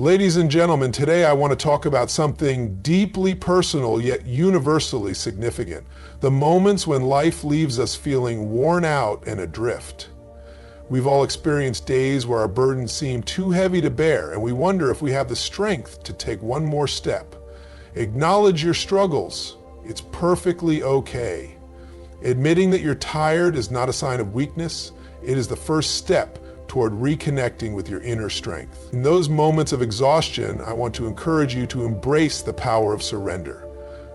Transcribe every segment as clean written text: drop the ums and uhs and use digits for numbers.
Ladies and gentlemen, today I want to talk about something deeply personal yet universally significant. The moments when life leaves us feeling worn out and adrift. We've all experienced days where our burdens seem too heavy to bear, and we wonder if we have the strength to take one more step. Acknowledge your struggles. It's perfectly okay. Admitting that you're tired is not a sign of weakness. It is the first step toward reconnecting with your inner strength. In those moments of exhaustion, I want to encourage you to embrace the power of surrender.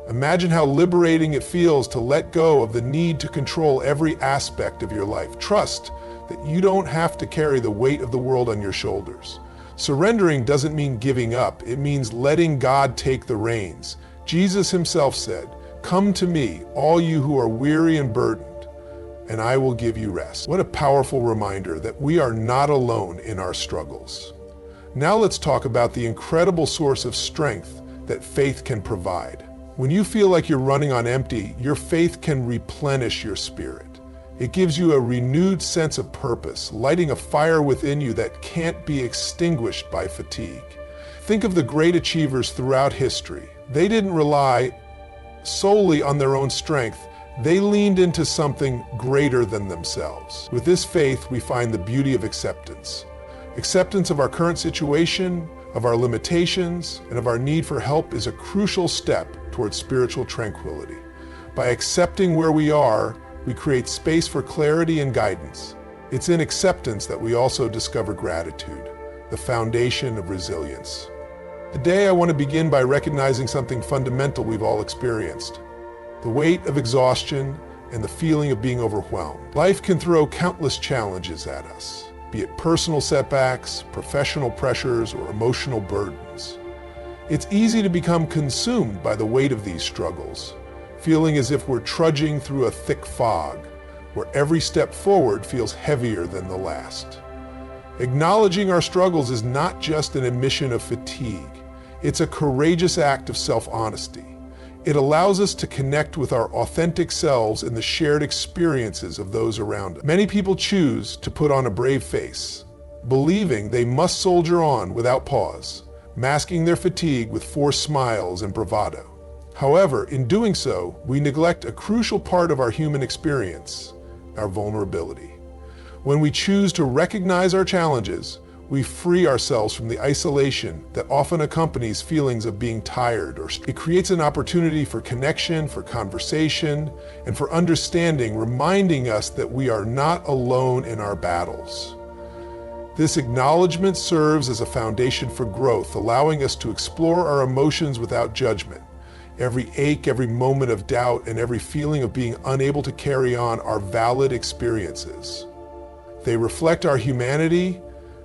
Imagine how liberating it feels to let go of the need to control every aspect of your life. Trust that you don't have to carry the weight of the world on your shoulders. Surrendering doesn't mean giving up. It means letting God take the reins. Jesus himself said, "Come to me, all you who are weary and burdened, and I will give you rest." What a powerful reminder that we are not alone in our struggles. Now let's talk about the incredible source of strength that faith can provide. When you feel like you're running on empty, your faith can replenish your spirit. It gives you a renewed sense of purpose, lighting a fire within you that can't be extinguished by fatigue. Think of the great achievers throughout history. They didn't rely solely on their own strength. They leaned into something greater than themselves. With this faith, we find the beauty of acceptance. Acceptance of our current situation, of our limitations, and of our need for help is a crucial step towards spiritual tranquility. By accepting where we are, we create space for clarity and guidance. It's in acceptance that we also discover gratitude, the foundation of resilience. Today, I want to begin by recognizing something fundamental we've all experienced: the weight of exhaustion and the feeling of being overwhelmed. Life can throw countless challenges at us, be it personal setbacks, professional pressures, or emotional burdens. It's easy to become consumed by the weight of these struggles, feeling as if we're trudging through a thick fog, where every step forward feels heavier than the last. Acknowledging our struggles is not just an admission of fatigue, it's a courageous act of self-honesty. It allows us to connect with our authentic selves in the shared experiences of those around us. Many people choose to put on a brave face, believing they must soldier on without pause, masking their fatigue with forced smiles and bravado. However, in doing so, we neglect a crucial part of our human experience: our vulnerability. When we choose to recognize our challenges, we free ourselves from the isolation that often accompanies feelings of being tired. It creates an opportunity for connection, for conversation, and for understanding, reminding us that we are not alone in our battles. This acknowledgement serves as a foundation for growth, allowing us to explore our emotions without judgment. Every ache, every moment of doubt, and every feeling of being unable to carry on are valid experiences. They reflect our humanity.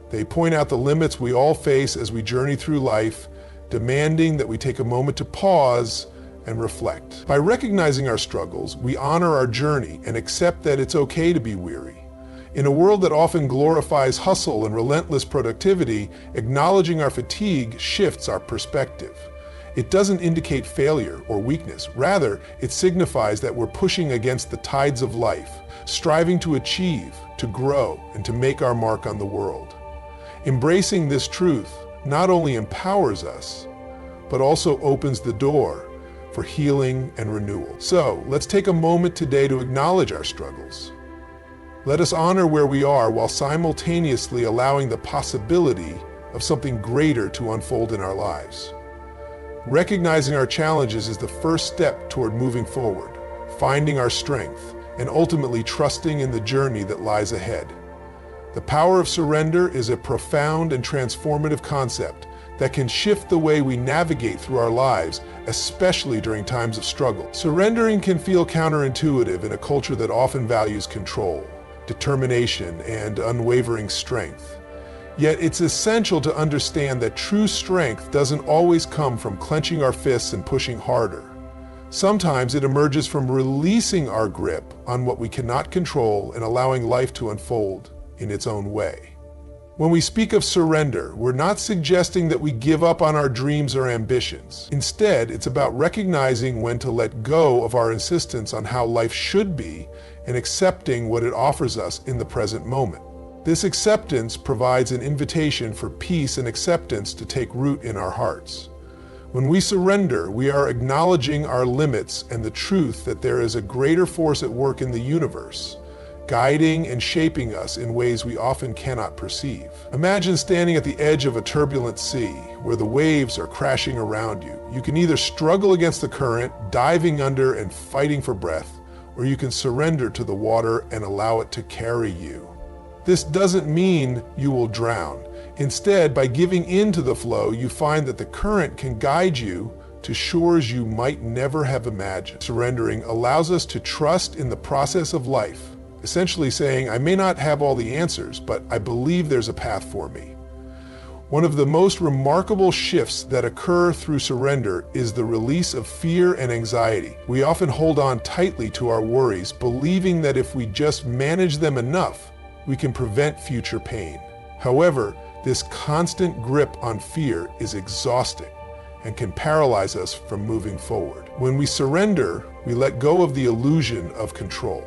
They point out the limits we all face as we journey through life, demanding that we take a moment to pause and reflect. By recognizing our struggles, we honor our journey and accept that it's okay to be weary. In a world that often glorifies hustle and relentless productivity, acknowledging our fatigue shifts our perspective. It doesn't indicate failure or weakness. Rather, it signifies that we're pushing against the tides of life, striving to achieve, to grow, and to make our mark on the world. Embracing this truth not only empowers us, but also opens the door for healing and renewal. So, let's take a moment today to acknowledge our struggles. Let us honor where we are while simultaneously allowing the possibility of something greater to unfold in our lives. Recognizing our challenges is the first step toward moving forward, finding our strength, and ultimately trusting in the journey that lies ahead. The power of surrender is a profound and transformative concept that can shift the way we navigate through our lives, especially during times of struggle. Surrendering can feel counterintuitive in a culture that often values control, determination, and unwavering strength. Yet it's essential to understand that true strength doesn't always come from clenching our fists and pushing harder. Sometimes it emerges from releasing our grip on what we cannot control and allowing life to unfold in its own way. When we speak of surrender, we're not suggesting that we give up on our dreams or ambitions. Instead, it's about recognizing when to let go of our insistence on how life should be and accepting what it offers us in the present moment. This acceptance provides an invitation for peace and acceptance to take root in our hearts. When we surrender, we are acknowledging our limits and the truth that there is a greater force at work in the universe, guiding and shaping us in ways we often cannot perceive. Imagine standing at the edge of a turbulent sea, where the waves are crashing around you. You can either struggle against the current, diving under and fighting for breath, or you can surrender to the water and allow it to carry you. This doesn't mean you will drown. Instead, by giving in to the flow, you find that the current can guide you to shores you might never have imagined. Surrendering allows us to trust in the process of life, essentially saying, I may not have all the answers, but I believe there's a path for me. One of the most remarkable shifts that occur through surrender is the release of fear and anxiety. We often hold on tightly to our worries, believing that if we just manage them enough, we can prevent future pain. However, this constant grip on fear is exhausting and can paralyze us from moving forward. When we surrender, we let go of the illusion of control,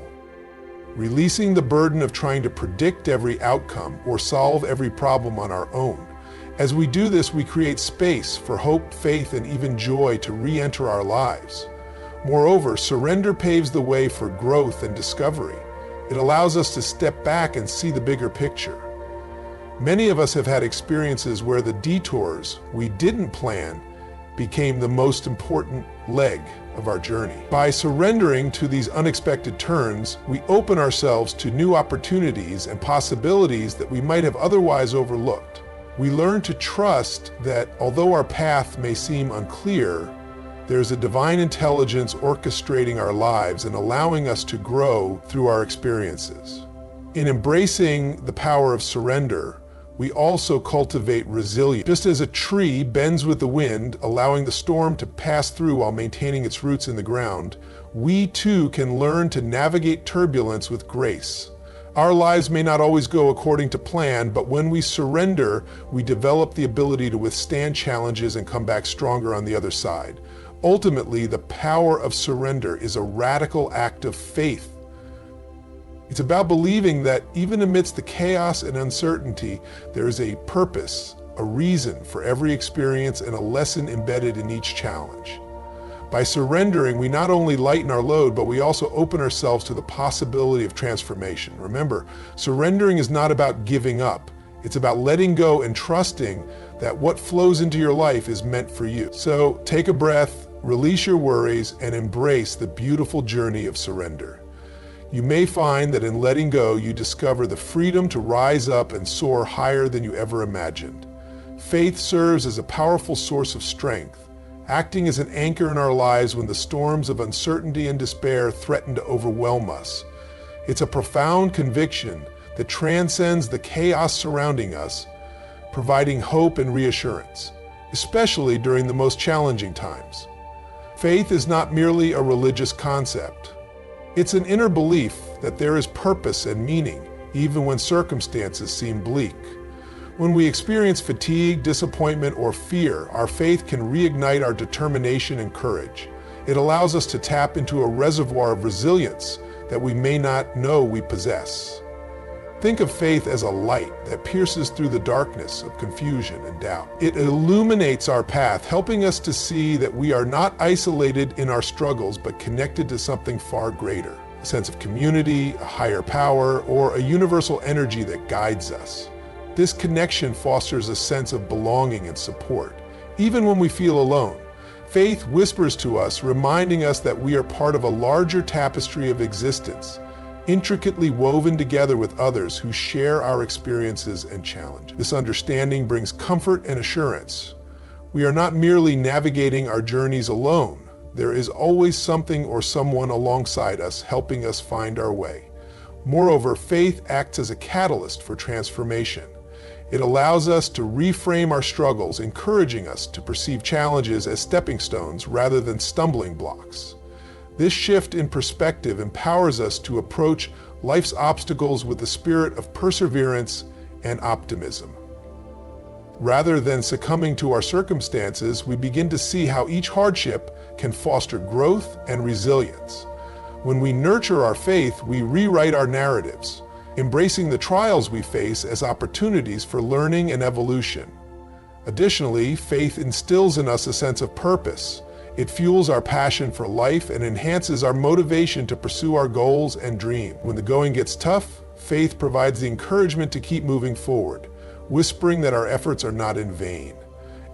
releasing the burden of trying to predict every outcome or solve every problem on our own. As we do this, we create space for hope, faith, and even joy to re-enter our lives. Moreover, surrender paves the way for growth and discovery. It allows us to step back and see the bigger picture. Many of us have had experiences where the detours we didn't plan became the most important leg of our journey. By surrendering to these unexpected turns, we open ourselves to new opportunities and possibilities that we might have otherwise overlooked. We learn to trust that although our path may seem unclear, there's a divine intelligence orchestrating our lives and allowing us to grow through our experiences. In embracing the power of surrender, we also cultivate resilience. Just as a tree bends with the wind, allowing the storm to pass through while maintaining its roots in the ground, we too can learn to navigate turbulence with grace. Our lives may not always go according to plan, but when we surrender, we develop the ability to withstand challenges and come back stronger on the other side. Ultimately, the power of surrender is a radical act of faith. It's about believing that even amidst the chaos and uncertainty, there is a purpose, a reason for every experience, and a lesson embedded in each challenge. By surrendering, we not only lighten our load, but we also open ourselves to the possibility of transformation. Remember, surrendering is not about giving up. It's about letting go and trusting that what flows into your life is meant for you. So take a breath, release your worries, and embrace the beautiful journey of surrender. You may find that in letting go, you discover the freedom to rise up and soar higher than you ever imagined. Faith serves as a powerful source of strength, acting as an anchor in our lives when the storms of uncertainty and despair threaten to overwhelm us. It's a profound conviction that transcends the chaos surrounding us, providing hope and reassurance, especially during the most challenging times. Faith is not merely a religious concept. It's an inner belief that there is purpose and meaning, even when circumstances seem bleak. When we experience fatigue, disappointment, or fear, our faith can reignite our determination and courage. It allows us to tap into a reservoir of resilience that we may not know we possess. Think of faith as a light that pierces through the darkness of confusion and doubt. It illuminates our path, helping us to see that we are not isolated in our struggles, but connected to something far greater, a sense of community, a higher power, or a universal energy that guides us. This connection fosters a sense of belonging and support, even when we feel alone. Faith whispers to us, reminding us that we are part of a larger tapestry of existence, intricately woven together with others who share our experiences and challenges. This understanding brings comfort and assurance. We are not merely navigating our journeys alone. There is always something or someone alongside us helping us find our way. Moreover, faith acts as a catalyst for transformation. It allows us to reframe our struggles, encouraging us to perceive challenges as stepping stones rather than stumbling blocks. This shift in perspective empowers us to approach life's obstacles with the spirit of perseverance and optimism. Rather than succumbing to our circumstances, we begin to see how each hardship can foster growth and resilience. When we nurture our faith, we rewrite our narratives, embracing the trials we face as opportunities for learning and evolution. Additionally, faith instills in us a sense of purpose. It fuels our passion for life and enhances our motivation to pursue our goals and dreams. When the going gets tough, faith provides the encouragement to keep moving forward, whispering that our efforts are not in vain.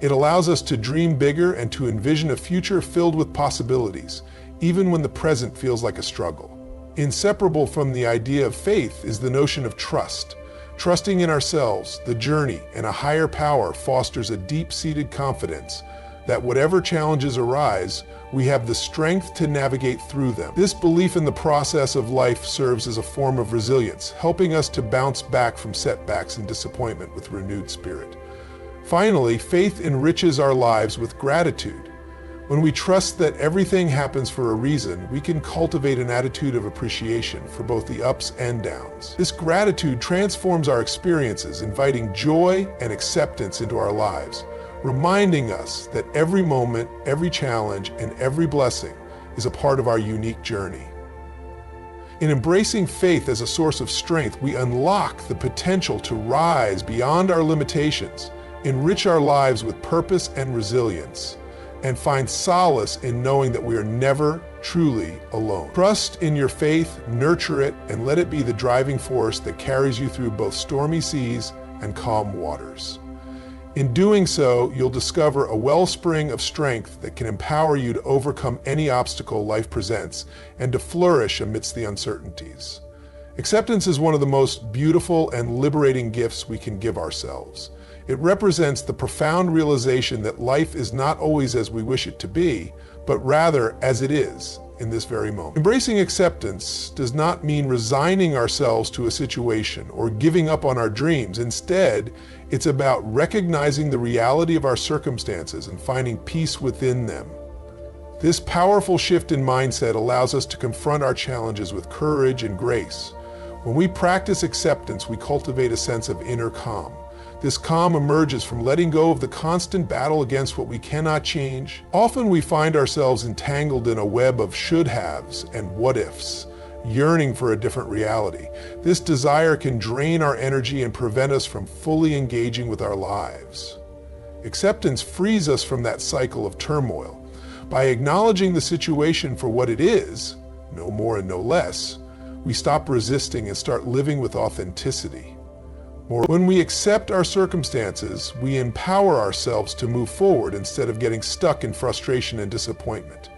It allows us to dream bigger and to envision a future filled with possibilities, even when the present feels like a struggle. Inseparable from the idea of faith is the notion of trust. Trusting in ourselves, the journey, and a higher power fosters a deep-seated confidence that whatever challenges arise, we have the strength to navigate through them. This belief in the process of life serves as a form of resilience, helping us to bounce back from setbacks and disappointment with renewed spirit. Finally, faith enriches our lives with gratitude. When we trust that everything happens for a reason, we can cultivate an attitude of appreciation for both the ups and downs. This gratitude transforms our experiences, inviting joy and acceptance into our lives, reminding us that every moment, every challenge, and every blessing is a part of our unique journey. In embracing faith as a source of strength, we unlock the potential to rise beyond our limitations, enrich our lives with purpose and resilience, and find solace in knowing that we are never truly alone. Trust in your faith, nurture it, and let it be the driving force that carries you through both stormy seas and calm waters. In doing so, you'll discover a wellspring of strength that can empower you to overcome any obstacle life presents and to flourish amidst the uncertainties. Acceptance is one of the most beautiful and liberating gifts we can give ourselves. It represents the profound realization that life is not always as we wish it to be, but rather as it is in this very moment. Embracing acceptance does not mean resigning ourselves to a situation or giving up on our dreams. Instead, it's about recognizing the reality of our circumstances and finding peace within them. This powerful shift in mindset allows us to confront our challenges with courage and grace. When we practice acceptance, we cultivate a sense of inner calm. This calm emerges from letting go of the constant battle against what we cannot change. Often we find ourselves entangled in a web of should-haves and what-ifs, yearning for a different reality. This desire can drain our energy and prevent us from fully engaging with our lives. Acceptance frees us from that cycle of turmoil. By acknowledging the situation for what it is, no more and no less, we stop resisting and start living with authenticity. When we accept our circumstances, we empower ourselves to move forward instead of getting stuck in frustration and disappointment.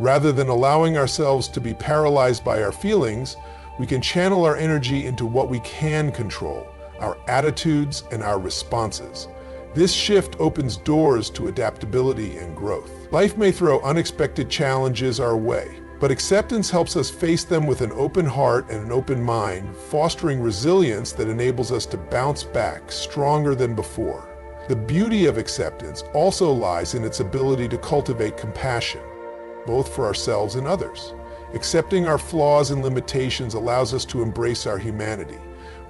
Rather than allowing ourselves to be paralyzed by our feelings, we can channel our energy into what we can control, our attitudes and our responses. This shift opens doors to adaptability and growth. Life may throw unexpected challenges our way, but acceptance helps us face them with an open heart and an open mind, fostering resilience that enables us to bounce back stronger than before. The beauty of acceptance also lies in its ability to cultivate compassion, both for ourselves and others. Accepting our flaws and limitations allows us to embrace our humanity,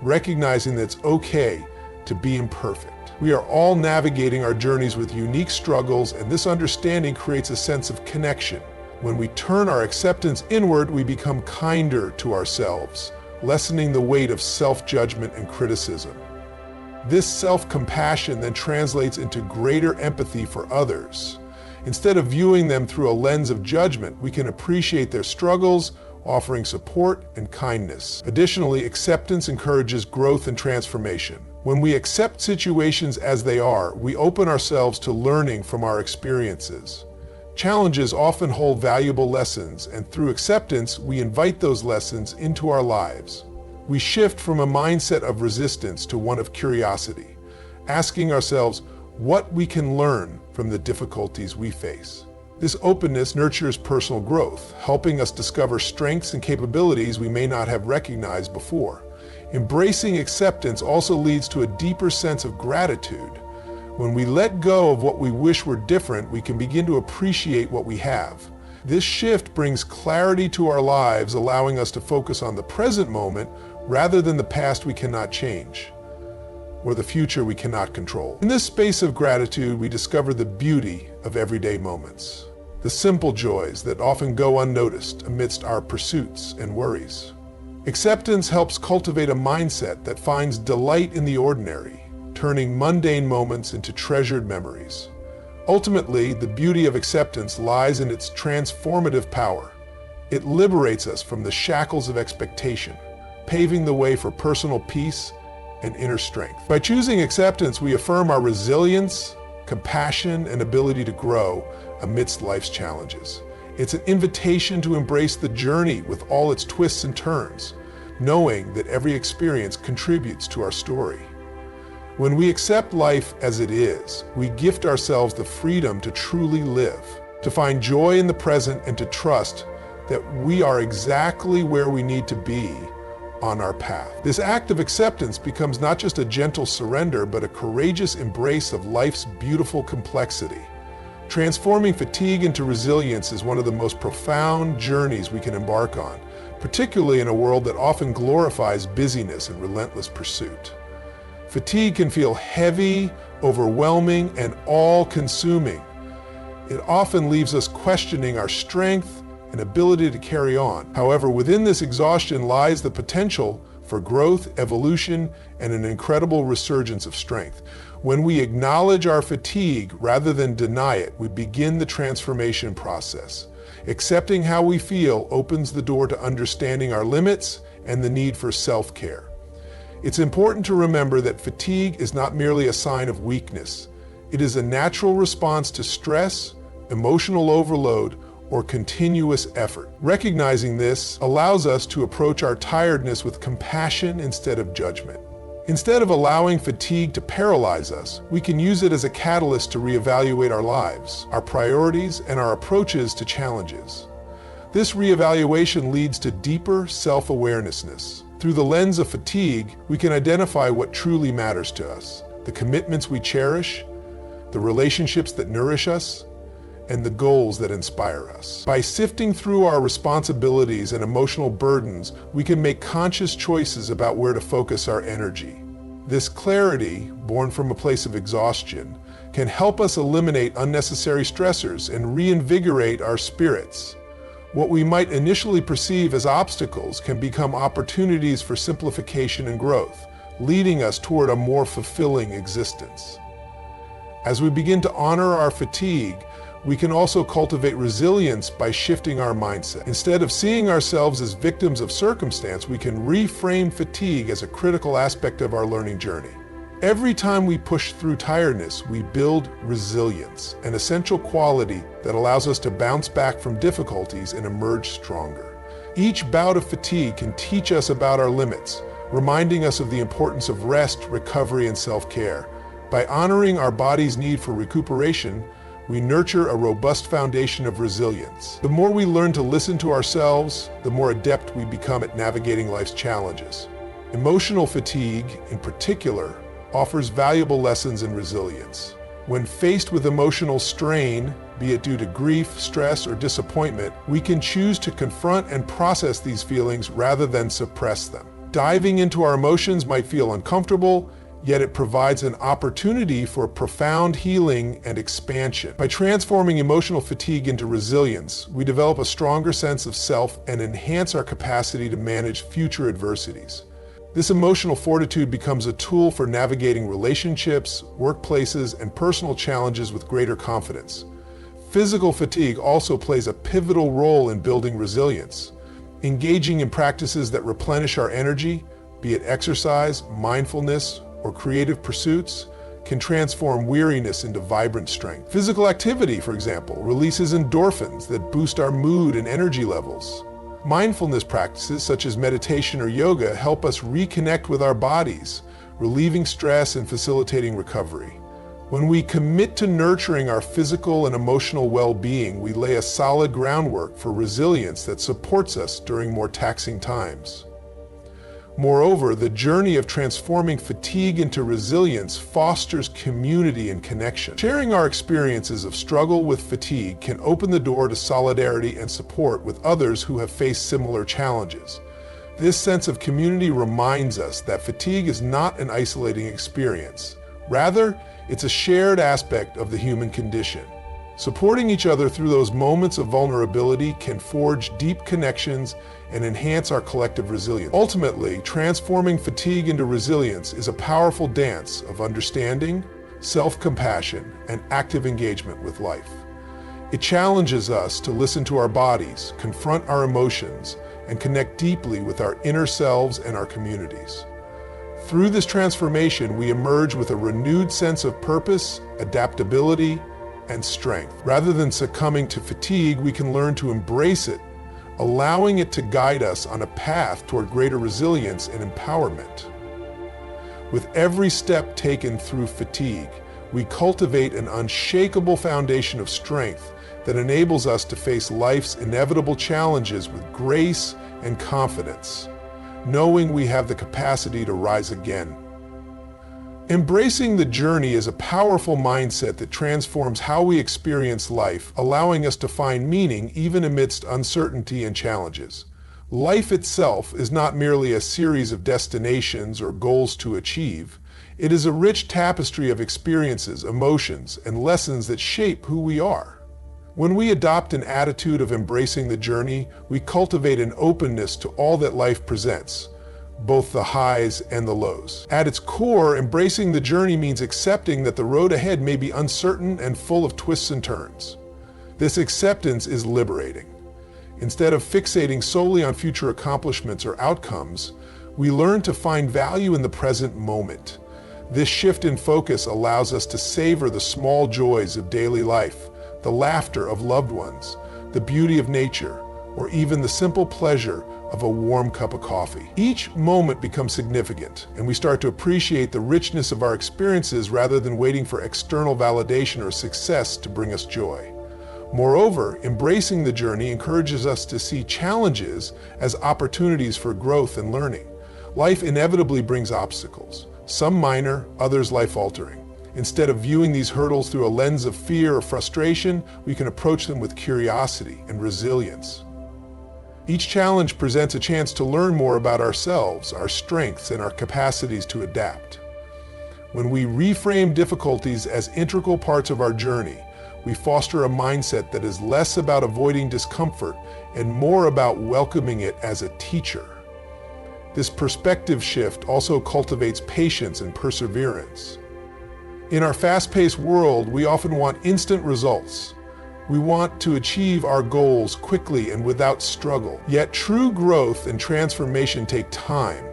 recognizing that it's okay to be imperfect. We are all navigating our journeys with unique struggles, and this understanding creates a sense of connection. When we turn our acceptance inward, we become kinder to ourselves, lessening the weight of self-judgment and criticism. This self-compassion then translates into greater empathy for others. Instead of viewing them through a lens of judgment, we can appreciate their struggles, offering support and kindness. Additionally, acceptance encourages growth and transformation. When we accept situations as they are, we open ourselves to learning from our experiences. Challenges often hold valuable lessons, and through acceptance, we invite those lessons into our lives. We shift from a mindset of resistance to one of curiosity, asking ourselves what we can learn from the difficulties we face. This openness nurtures personal growth, helping us discover strengths and capabilities we may not have recognized before. Embracing acceptance also leads to a deeper sense of gratitude. When we let go of what we wish were different, we can begin to appreciate what we have. This shift brings clarity to our lives, allowing us to focus on the present moment rather than the past we cannot change, or the future we cannot control. In this space of gratitude, we discover the beauty of everyday moments, the simple joys that often go unnoticed amidst our pursuits and worries. Acceptance helps cultivate a mindset that finds delight in the ordinary, turning mundane moments into treasured memories. Ultimately, the beauty of acceptance lies in its transformative power. It liberates us from the shackles of expectation, paving the way for personal peace and inner strength. By choosing acceptance, we affirm our resilience, compassion, and ability to grow amidst life's challenges. It's an invitation to embrace the journey with all its twists and turns, knowing that every experience contributes to our story. When we accept life as it is, we gift ourselves the freedom to truly live, to find joy in the present, and to trust that we are exactly where we need to be on our path. This act of acceptance becomes not just a gentle surrender, but a courageous embrace of life's beautiful complexity. Transforming fatigue into resilience is one of the most profound journeys we can embark on, particularly in a world that often glorifies busyness and relentless pursuit. Fatigue can feel heavy, overwhelming, and all-consuming. It often leaves us questioning our strength and ability to carry on. However, within this exhaustion lies the potential for growth, evolution, and an incredible resurgence of strength. When we acknowledge our fatigue rather than deny it, we begin the transformation process. Accepting how we feel opens the door to understanding our limits and the need for self-care. It's important to remember that fatigue is not merely a sign of weakness. It is a natural response to stress, emotional overload, or continuous effort. Recognizing this allows us to approach our tiredness with compassion instead of judgment. Instead of allowing fatigue to paralyze us, we can use it as a catalyst to reevaluate our lives, our priorities, and our approaches to challenges. This reevaluation leads to deeper self-awareness. Through the lens of fatigue, we can identify what truly matters to us, the commitments we cherish, the relationships that nourish us, and the goals that inspire us. By sifting through our responsibilities and emotional burdens, we can make conscious choices about where to focus our energy. This clarity, born from a place of exhaustion, can help us eliminate unnecessary stressors and reinvigorate our spirits. What we might initially perceive as obstacles can become opportunities for simplification and growth, leading us toward a more fulfilling existence. As we begin to honor our fatigue, we can also cultivate resilience by shifting our mindset. Instead of seeing ourselves as victims of circumstance, we can reframe fatigue as a critical aspect of our learning journey. Every time we push through tiredness, we build resilience, an essential quality that allows us to bounce back from difficulties and emerge stronger. Each bout of fatigue can teach us about our limits, reminding us of the importance of rest, recovery, and self-care. By honoring our body's need for recuperation, we nurture a robust foundation of resilience. The more we learn to listen to ourselves, the more adept we become at navigating life's challenges. Emotional fatigue, in particular, offers valuable lessons in resilience. When faced with emotional strain, be it due to grief, stress, or disappointment, we can choose to confront and process these feelings rather than suppress them. Diving into our emotions might feel uncomfortable, yet it provides an opportunity for profound healing and expansion. By transforming emotional fatigue into resilience, we develop a stronger sense of self and enhance our capacity to manage future adversities. This emotional fortitude becomes a tool for navigating relationships, workplaces, and personal challenges with greater confidence. Physical fatigue also plays a pivotal role in building resilience. Engaging in practices that replenish our energy, be it exercise, mindfulness, or creative pursuits, can transform weariness into vibrant strength. Physical activity, for example, releases endorphins that boost our mood and energy levels. Mindfulness practices such as meditation or yoga help us reconnect with our bodies, relieving stress and facilitating recovery. When we commit to nurturing our physical and emotional well-being, we lay a solid groundwork for resilience that supports us during more taxing times. Moreover, the journey of transforming fatigue into resilience fosters community and connection. Sharing our experiences of struggle with fatigue can open the door to solidarity and support with others who have faced similar challenges. This sense of community reminds us that fatigue is not an isolating experience. Rather, it's a shared aspect of the human condition. Supporting each other through those moments of vulnerability can forge deep connections and enhance our collective resilience. Ultimately, transforming fatigue into resilience is a powerful dance of understanding, self-compassion, and active engagement with life. It challenges us to listen to our bodies, confront our emotions, and connect deeply with our inner selves and our communities. Through this transformation, we emerge with a renewed sense of purpose, adaptability, and strength. Rather than succumbing to fatigue, we can learn to embrace it, allowing it to guide us on a path toward greater resilience and empowerment. With every step taken through fatigue, we cultivate an unshakable foundation of strength that enables us to face life's inevitable challenges with grace and confidence, knowing we have the capacity to rise again. Embracing the journey is a powerful mindset that transforms how we experience life, allowing us to find meaning even amidst uncertainty and challenges. Life itself is not merely a series of destinations or goals to achieve. It is a rich tapestry of experiences, emotions, and lessons that shape who we are. When we adopt an attitude of embracing the journey, we cultivate an openness to all that life presents, both the highs and the lows. At its core, embracing the journey means accepting that the road ahead may be uncertain and full of twists and turns. This acceptance is liberating. Instead of fixating solely on future accomplishments or outcomes, we learn to find value in the present moment. This shift in focus allows us to savor the small joys of daily life, the laughter of loved ones, the beauty of nature, or even the simple pleasure of a warm cup of coffee. Each moment becomes significant, and we start to appreciate the richness of our experiences rather than waiting for external validation or success to bring us joy. Moreover, embracing the journey encourages us to see challenges as opportunities for growth and learning. Life inevitably brings obstacles, some minor, others life-altering. Instead of viewing these hurdles through a lens of fear or frustration, we can approach them with curiosity and resilience. Each challenge presents a chance to learn more about ourselves, our strengths, and our capacities to adapt. When we reframe difficulties as integral parts of our journey, we foster a mindset that is less about avoiding discomfort and more about welcoming it as a teacher. This perspective shift also cultivates patience and perseverance. In our fast-paced world, we often want instant results. We want to achieve our goals quickly and without struggle. Yet true growth and transformation take time.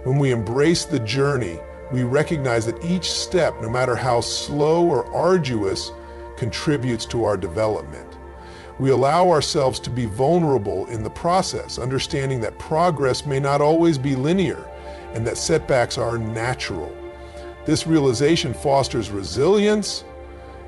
When we embrace the journey, we recognize that each step, no matter how slow or arduous, contributes to our development. We allow ourselves to be vulnerable in the process, understanding that progress may not always be linear and that setbacks are natural. This realization fosters resilience,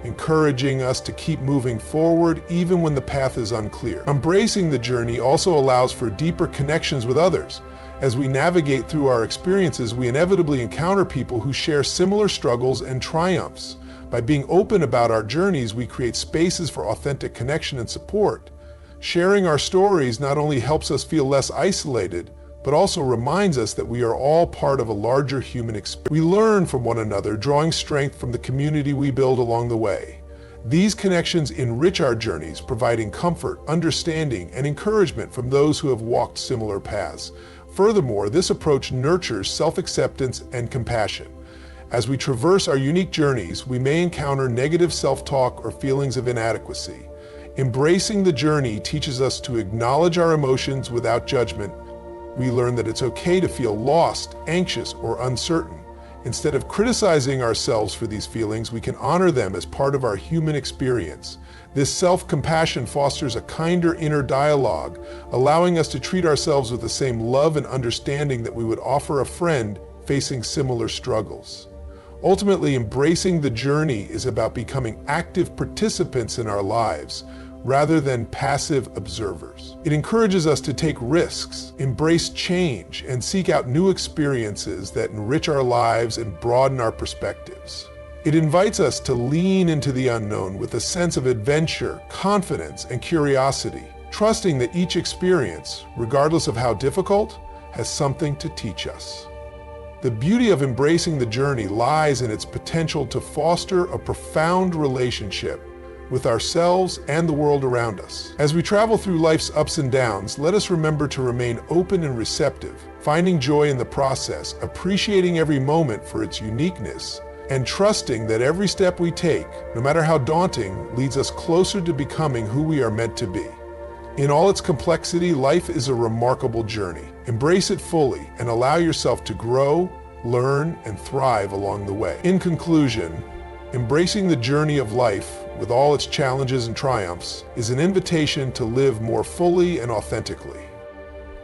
encouraging us to keep moving forward even when the path is unclear. Embracing the journey also allows for deeper connections with others. As we navigate through our experiences, we inevitably encounter people who share similar struggles and triumphs. By being open about our journeys, we create spaces for authentic connection and support. Sharing our stories not only helps us feel less isolated, but also reminds us that we are all part of a larger human experience. We learn from one another, drawing strength from the community we build along the way. These connections enrich our journeys, providing comfort, understanding, and encouragement from those who have walked similar paths. Furthermore, this approach nurtures self-acceptance and compassion. As we traverse our unique journeys, we may encounter negative self-talk or feelings of inadequacy. Embracing the journey teaches us to acknowledge our emotions without judgment. We learn that it's okay to feel lost, anxious, or uncertain. Instead of criticizing ourselves for these feelings, we can honor them as part of our human experience. This self-compassion fosters a kinder inner dialogue, allowing us to treat ourselves with the same love and understanding that we would offer a friend facing similar struggles. Ultimately, embracing the journey is about becoming active participants in our lives, rather than passive observers. It encourages us to take risks, embrace change, and seek out new experiences that enrich our lives and broaden our perspectives. It invites us to lean into the unknown with a sense of adventure, confidence, and curiosity, trusting that each experience, regardless of how difficult, has something to teach us. The beauty of embracing the journey lies in its potential to foster a profound relationship with ourselves and the world around us. As we travel through life's ups and downs, let us remember to remain open and receptive, finding joy in the process, appreciating every moment for its uniqueness, and trusting that every step we take, no matter how daunting, leads us closer to becoming who we are meant to be. In all its complexity, life is a remarkable journey. Embrace it fully and allow yourself to grow, learn, and thrive along the way. In conclusion, embracing the journey of life with all its challenges and triumphs is an invitation to live more fully and authentically.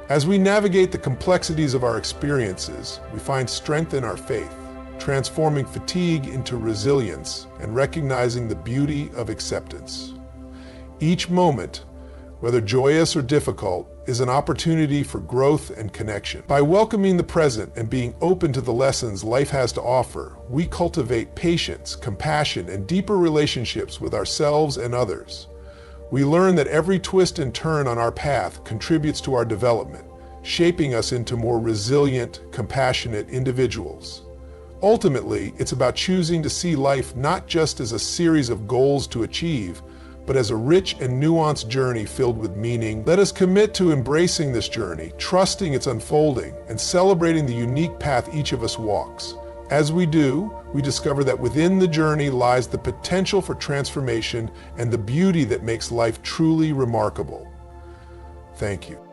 As we navigate the complexities of our experiences, we find strength in our faith, transforming fatigue into resilience and recognizing the beauty of acceptance. Each moment, whether joyous or difficult, is an opportunity for growth and connection. By welcoming the present and being open to the lessons life has to offer, we cultivate patience, compassion, and deeper relationships with ourselves and others. We learn that every twist and turn on our path contributes to our development, shaping us into more resilient, compassionate individuals. Ultimately, it's about choosing to see life not just as a series of goals to achieve, but as a rich and nuanced journey filled with meaning. Let us commit to embracing this journey, trusting its unfolding, and celebrating the unique path each of us walks. As we do, we discover that within the journey lies the potential for transformation and the beauty that makes life truly remarkable. Thank you.